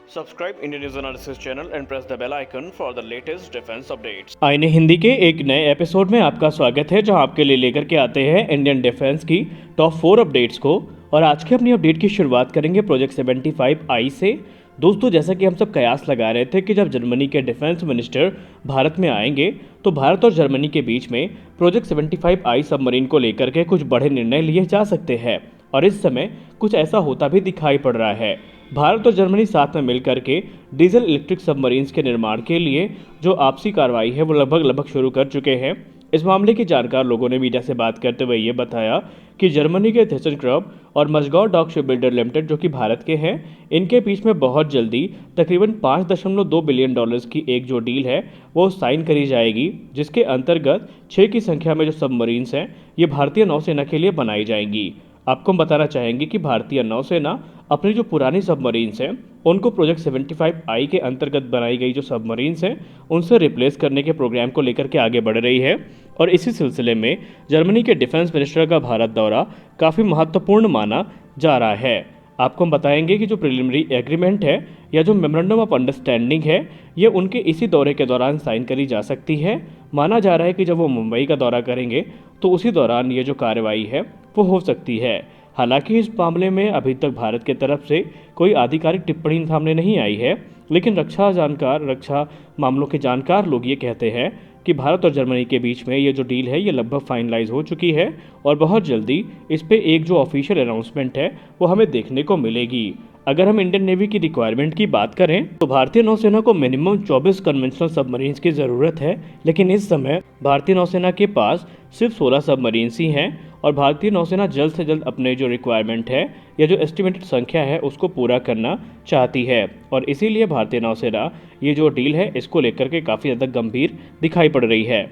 Subscribe Indian News Analysis channel and press the bell icon for the latest defense updates. आईने हिंदी के एक नए episode में आपका स्वागत है, जहां आपके लिए लेकर के आते हैं इंडियन डिफेंस की टॉप 4 अपडेट्स को। और आज के अपनी अपडेट की शुरुआत करेंगे प्रोजेक्ट 75I से। दोस्तों, जैसा कि हम सब कयास लगा रहे थे कि जब जर्मनी के डिफेंस मिनिस्टर भारत में आएंगे तो भारत और जर्मनी के बीच में प्रोजेक्ट 75I सबमरीन को लेकर के कुछ बड़े निर्णय लिए जा सकते हैं, और इस समय कुछ ऐसा होता भी दिखाई पड़ रहा है। भारत और जर्मनी साथ में मिलकर के डीजल इलेक्ट्रिक सबमरीन्स के निर्माण के लिए जो आपसी कार्रवाई है वो लगभग शुरू कर चुके हैं। इस मामले के जानकार लोगों ने मीडिया से बात करते हुए ये बताया कि जर्मनी के थेसेनक्रॉप और मजगांव डॉक शिपबिल्डर लिमिटेड, जो कि भारत के हैं, इनके बीच में बहुत जल्दी तकरीबन $5.2 बिलियन की एक जो डील है वो साइन करी जाएगी, जिसके अंतर्गत 6 की संख्या में जो सबमरीन्स हैं ये भारतीय नौसेना के लिए बनाई जाएंगी। आपको हम बताना चाहेंगे कि भारतीय नौसेना अपनी जो पुरानी सबमरीन्स हैं उनको प्रोजेक्ट 75I के अंतर्गत बनाई गई जो सबमरीन्स हैं उनसे रिप्लेस करने के प्रोग्राम को लेकर के आगे बढ़ रही है। और इसी सिलसिले में जर्मनी के डिफेंस मिनिस्टर का भारत दौरा काफ़ी महत्वपूर्ण माना जा रहा है। आपको हम बताएंगे कि जो प्रिलिमिनरी एग्रीमेंट है या जो मेमोरेंडम ऑफ अंडरस्टैंडिंग है ये उनके इसी दौरे के दौरान साइन करी जा सकती है। माना जा रहा है कि जब वो मुंबई का दौरा करेंगे तो उसी दौरान ये जो कार्रवाई है वो हो सकती है। हालांकि इस मामले में अभी तक भारत की तरफ से कोई आधिकारिक टिप्पणी सामने नहीं आई है, लेकिन रक्षा मामलों के जानकार लोग ये कहते हैं कि भारत और जर्मनी के बीच में ये जो डील है ये लगभग फाइनलाइज हो चुकी है और बहुत जल्दी इस पे एक जो ऑफिशियल अनाउंसमेंट है वो हमें देखने को मिलेगी। अगर हम इंडियन नेवी की रिक्वायरमेंट की बात करें तो भारतीय नौसेना को मिनिमम 24 कन्वेंशनल सबमरीन्स की ज़रूरत है, लेकिन इस समय भारतीय नौसेना के पास सिर्फ 16 सबमरीन्स ही हैं और भारतीय नौसेना जल्द से जल्द अपने जो रिक्वायरमेंट है या जो एस्टिमेटेड संख्या है उसको पूरा करना चाहती है। और इसीलिए भारतीय नौसेना ये जो डील है इसको लेकर के काफ़ी ज़्यादा गंभीर दिखाई पड़ रही है।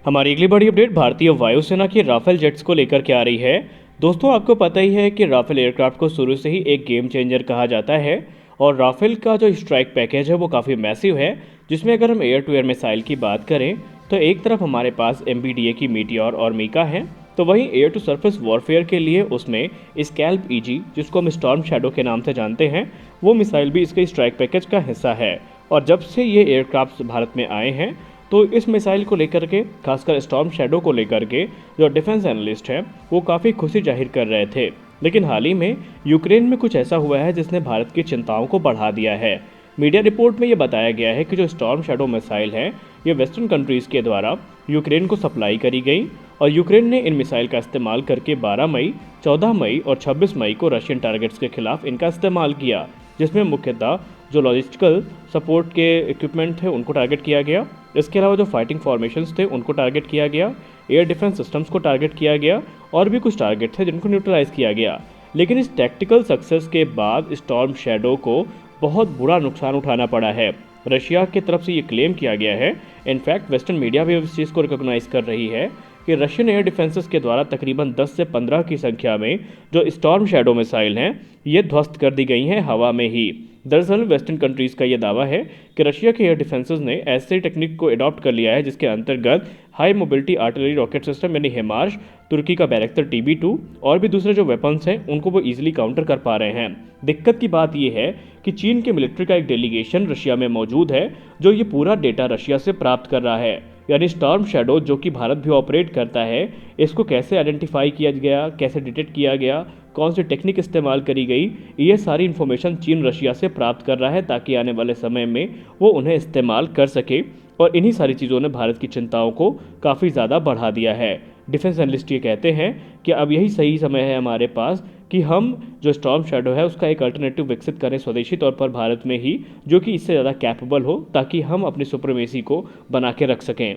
हमारी अगली बड़ी अपडेट भारतीय वायुसेना की राफेल जेट्स को लेकर के आ रही है। दोस्तों, आपको पता ही है कि राफेल एयरक्राफ्ट को शुरू से ही एक गेम चेंजर कहा जाता है और राफेल का जो स्ट्राइक पैकेज है वो काफ़ी मैसिव है, जिसमें अगर हम एयर टू एयर मिसाइल की बात करें तो एक तरफ हमारे पास MBDA की मीटियोर और मीका है, तो वहीं एयर टू सरफेस वॉरफेयर के लिए उसमें स्कैल्प EG, जिसको हम स्टॉर्म शैडो के नाम से जानते हैं, वो मिसाइल भी इसके स्ट्राइक पैकेज का हिस्सा है। और जब से ये एयरक्राफ्ट भारत में आए हैं तो इस मिसाइल को लेकर के, खासकर स्टॉर्म शैडो को लेकर के, जो डिफेंस एनालिस्ट हैं वो काफ़ी खुशी जाहिर कर रहे थे। लेकिन हाल ही में यूक्रेन में कुछ ऐसा हुआ है जिसने भारत की चिंताओं को बढ़ा दिया है। मीडिया रिपोर्ट में ये बताया गया है कि जो स्टॉर्म शैडो मिसाइल है ये वेस्टर्न कंट्रीज़ के द्वारा यूक्रेन को सप्लाई करी गई और यूक्रेन ने इन मिसाइल का इस्तेमाल करके 12 मई, 14 मई और 26 मई को रशियन टारगेट्स के खिलाफ इनका इस्तेमाल किया, जिसमें मुख्यतः जो लॉजिस्टिकल सपोर्ट के इक्विपमेंट थे उनको टारगेट किया गया। इसके अलावा जो फाइटिंग फॉर्मेशंस थे उनको टारगेट किया गया, एयर डिफेंस सिस्टम्स को टारगेट किया गया और भी कुछ टारगेट थे जिनको न्यूट्रलाइज किया गया। लेकिन इस टैक्टिकल सक्सेस के बाद स्टॉर्म शैडो को बहुत बुरा नुकसान उठाना पड़ा है। रशिया की तरफ से ये क्लेम किया गया है, इनफैक्ट वेस्टर्न मीडिया भी इस चीज़ को रिकॉग्नाइज कर रही है कि रशियन एयर डिफेंसेस के द्वारा तकरीबन 10 से 15 की संख्या में जो स्टॉर्म शैडो मिसाइल हैं ये ध्वस्त कर दी गई हैं हवा में ही। दरअसल वेस्टर्न कंट्रीज़ का ये दावा है कि रशिया के एयर डिफेंसेस ने ऐसे टेक्निक को अडॉप्ट कर लिया है जिसके अंतर्गत high mobility artillery rocket system यानी हिमार्श, तुर्की का बैरक्टर TB2 और भी दूसरे जो वेपन्स हैं उनको वो ईजिली काउंटर कर पा रहे हैं। दिक्कत की बात यह है कि चीन के मिलिट्री का एक डेलीगेशन रशिया में मौजूद है जो ये पूरा डेटा रशिया से प्राप्त कर रहा है। यानी स्टॉर्म शैडो जो कि भारत भी ऑपरेट करता है, इसको कैसे आइडेंटिफाई किया गया, कैसे डिटेक्ट किया गया, कौन सी टेक्निक इस्तेमाल करी गई, ये सारी इन्फॉर्मेशन चीन रशिया से प्राप्त कर रहा है ताकि आने वाले समय में वो उन्हें इस्तेमाल कर सके। और इन्हीं सारी चीज़ों ने भारत की चिंताओं को काफ़ी ज़्यादा बढ़ा दिया है। डिफेंस एनालिस्ट ये कहते हैं कि अब यही सही समय है हमारे पास कि हम जो स्टॉर्म शैडो है उसका एक अल्टरनेटिव विकसित करें स्वदेशी तौर पर भारत में ही, जो कि इससे ज़्यादा कैपेबल हो ताकि हम अपनी सुप्रीमेसी को बना के रख सकें।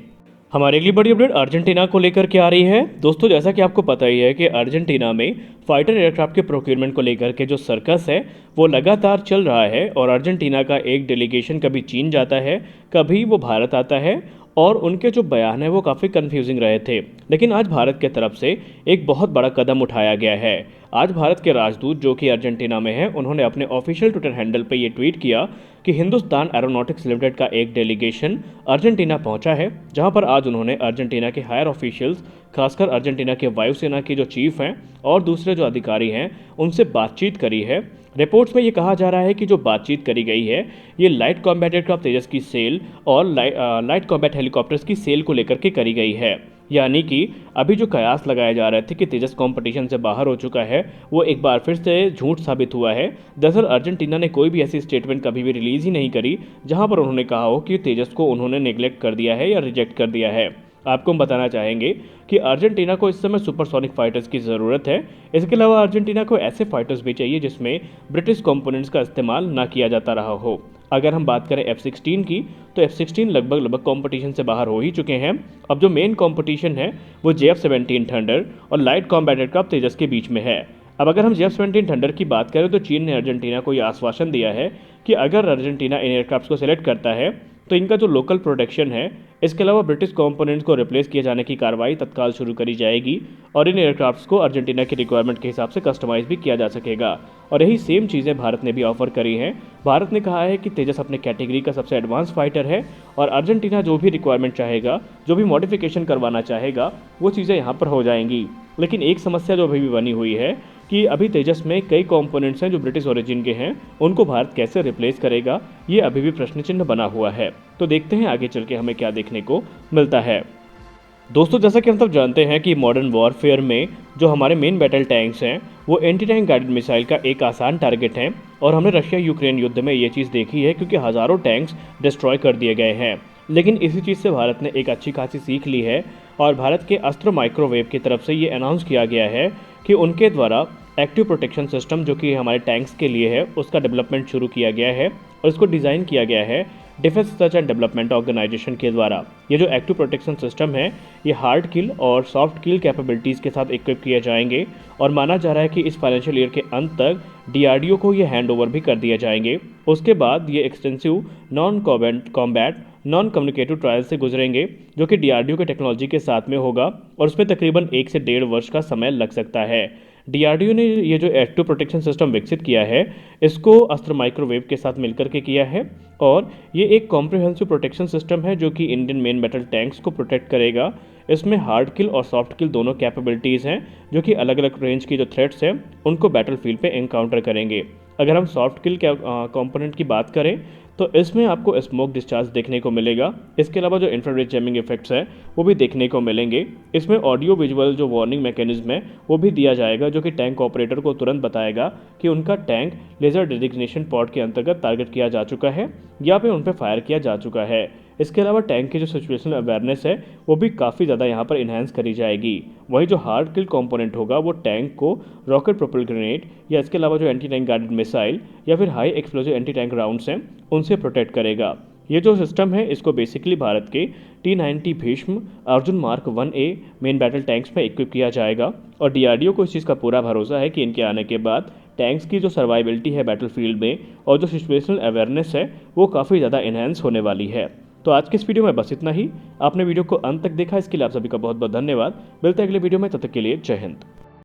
हमारी अगली बड़ी अपडेट अर्जेंटीना को लेकर के आ रही है। दोस्तों, जैसा कि आपको पता ही है कि अर्जेंटीना में फाइटर एयरक्राफ्ट के प्रोक्योरमेंट को लेकर के जो सर्कस है वो लगातार चल रहा है और अर्जेंटीना का एक डेलीगेशन कभी चीन जाता है, कभी वो भारत आता है और उनके जो बयान है वो काफ़ी कंफ्यूजिंग रहे थे। लेकिन आज भारत के तरफ से एक बहुत बड़ा कदम उठाया गया है। आज भारत के राजदूत जो कि अर्जेंटीना में हैं उन्होंने अपने ऑफिशियल ट्विटर हैंडल पे ये ट्वीट किया कि हिंदुस्तान एरोनॉटिक्स लिमिटेड का एक डेलीगेशन अर्जेंटीना पहुंचा है, जहां पर आज उन्होंने अर्जेंटीना के हायर ऑफिशियल्स, खासकर अर्जेंटीना के वायुसेना के जो चीफ हैं और दूसरे जो अधिकारी हैं, उनसे बातचीत करी है। रिपोर्ट्स में ये कहा जा रहा है कि जो बातचीत करी गई है ये लाइट कॉम्बैट एयरक्राफ्ट तेजस की सेल और लाइट कॉम्बैट हेलीकॉप्टर्स की सेल को लेकर के करी गई है। यानी कि अभी जो कयास लगाए जा रहे थे कि तेजस कंपटीशन से बाहर हो चुका है, वो एक बार फिर से झूठ साबित हुआ है। दरअसल अर्जेंटीना ने कोई भी ऐसी स्टेटमेंट कभी भी रिलीज ही नहीं करी जहां पर उन्होंने कहा हो कि तेजस को उन्होंने नेग्लेक्ट कर दिया है या रिजेक्ट कर दिया है। आपको हम बताना चाहेंगे कि अर्जेंटीना को इस समय सुपरसोनिक फाइटर्स की ज़रूरत है। इसके अलावा अर्जेंटीना को ऐसे फाइटर्स भी चाहिए जिसमें ब्रिटिश कंपोनेंट्स का इस्तेमाल ना किया जाता रहा हो। अगर हम बात करें F-16 की, तो F-16 लगभग कंपटीशन से बाहर हो ही चुके हैं। अब जो मेन कंपटीशन है वो JF-17 थंडर और लाइट कॉम्बैट एयरक्राफ्ट तेजस के बीच में है। अब अगर हम JF-17 थंडर की बात करें तो चीन ने अर्जेंटीना को यह आश्वासन दिया है कि अगर अर्जेंटीना इन एयरक्राफ्ट को सिलेक्ट करता है तो इनका जो लोकल प्रोटेक्शन है, इसके अलावा ब्रिटिश कंपोनेंट्स को रिप्लेस किए जाने की कार्रवाई तत्काल शुरू करी जाएगी और इन एयरक्राफ्ट्स को अर्जेंटीना की रिक्वायरमेंट के हिसाब से कस्टमाइज भी किया जा सकेगा। और यही सेम चीज़ें भारत ने भी ऑफर करी हैं। भारत ने कहा है कि तेजस अपने कैटेगरी का सबसे एडवांस फाइटर है और अर्जेंटीना जो भी रिक्वायरमेंट चाहेगा, जो भी मॉडिफिकेशन करवाना चाहेगा, वो चीज़ें यहाँ पर हो जाएंगी। लेकिन एक समस्या जो अभी भी बनी हुई है कि अभी तेजस में कई कंपोनेंट्स हैं जो ब्रिटिश ओरिजिन के हैं, उनको भारत कैसे रिप्लेस करेगा, ये अभी भी प्रश्न चिन्ह बना हुआ है। तो देखते हैं आगे चल के हमें क्या देखने को मिलता है। दोस्तों, जैसा कि हम सब जानते हैं कि मॉडर्न वॉरफेयर में जो हमारे मेन बैटल टैंक्स हैं वो एंटी टैंक गाइडेड मिसाइल का एक आसान टारगेट हैं और हमने रशिया यूक्रेन युद्ध में ये चीज़ देखी है क्योंकि हज़ारों टैंक्स डिस्ट्रॉय कर दिए गए हैं। लेकिन इसी चीज़ से भारत ने एक अच्छी खासी सीख ली है और भारत के अस्त्र माइक्रोवेव की तरफ से ये अनाउंस किया गया है कि उनके द्वारा एक्टिव प्रोटेक्शन सिस्टम जो कि हमारे टैंक्स के लिए है उसका डेवलपमेंट शुरू किया गया है और इसको डिज़ाइन किया गया है Defence Research and Development Organisation के द्वारा। ये जो एक्टिव प्रोटेक्शन सिस्टम है ये हार्ड किल और सॉफ्ट किल कैपेबिलिटीज़ के साथ इक्विप किए जाएंगे और माना जा रहा है कि इस फाइनेंशियल ईयर के अंत तक DRDO को ये हैंड ओवर भी कर दिए जाएंगे। उसके बाद ये extensive non combat non communicative trial से गुजरेंगे जो कि DRDO के टेक्नोलॉजी के साथ में होगा और उसमें तकरीबन 1 से 1.5 वर्ष का समय लग सकता है। DRDO ने ये जो एक्टिव प्रोटेक्शन सिस्टम विकसित किया है इसको अस्त्र माइक्रोवेव के साथ मिलकर के किया है और ये एक कॉम्प्रिहेंसिव प्रोटेक्शन सिस्टम है जो कि इंडियन मेन बैटल टैंक्स को प्रोटेक्ट करेगा। इसमें हार्ड किल और सॉफ्ट किल दोनों कैपेबिलिटीज़ हैं जो कि अलग अलग रेंज की जो थ्रेट्स हैं उनको बैटलफील्ड पे एनकाउंटर करेंगे। अगर हम सॉफ्ट किल कंपोनेंट की बात करें तो इसमें आपको स्मोक डिस्चार्ज देखने को मिलेगा। इसके अलावा जो इंफ्रारेड जैमिंग इफेक्ट्स हैं वो भी देखने को मिलेंगे। इसमें ऑडियो विजुअल जो वार्निंग मैकेनिज्म है वो भी दिया जाएगा जो कि टैंक ऑपरेटर को तुरंत बताएगा कि उनका टैंक लेजर डेजिग्नेशन पॉड के अंतर्गत टारगेट किया जा चुका है या फिर उन पर फायर किया जा चुका है। इसके अलावा टैंक की जो सिचुएशनल अवेयरनेस है वो भी काफ़ी ज़्यादा यहाँ पर इन्हांस करी जाएगी। वही जो हार्ड किल कंपोनेंट होगा वो टैंक को रॉकेट प्रोपेल ग्रेनेड या इसके अलावा जो एंटी टैंक गाइडेड मिसाइल या फिर high explosive anti tank rounds हैं उनसे प्रोटेक्ट करेगा। ये जो सिस्टम है इसको बेसिकली भारत के T-90 Bhishma Arjun mark 1A main battle tanks में इक्विप किया जाएगा और DRDO को इस चीज़ का पूरा भरोसा है कि इनके आने के बाद टैंक्स की जो सर्वाइबिलिटी है बैटलफील्ड में और जो सिचुएशनल अवेयरनेस है वो काफ़ी ज़्यादा इन्हांस होने वाली है। तो आज के इस वीडियो में बस इतना ही। आपने वीडियो को अंत तक देखा इसके लिए आप सभी का बहुत बहुत धन्यवाद। मिलते हैं अगले वीडियो में, तब तक के लिए जय हिंद।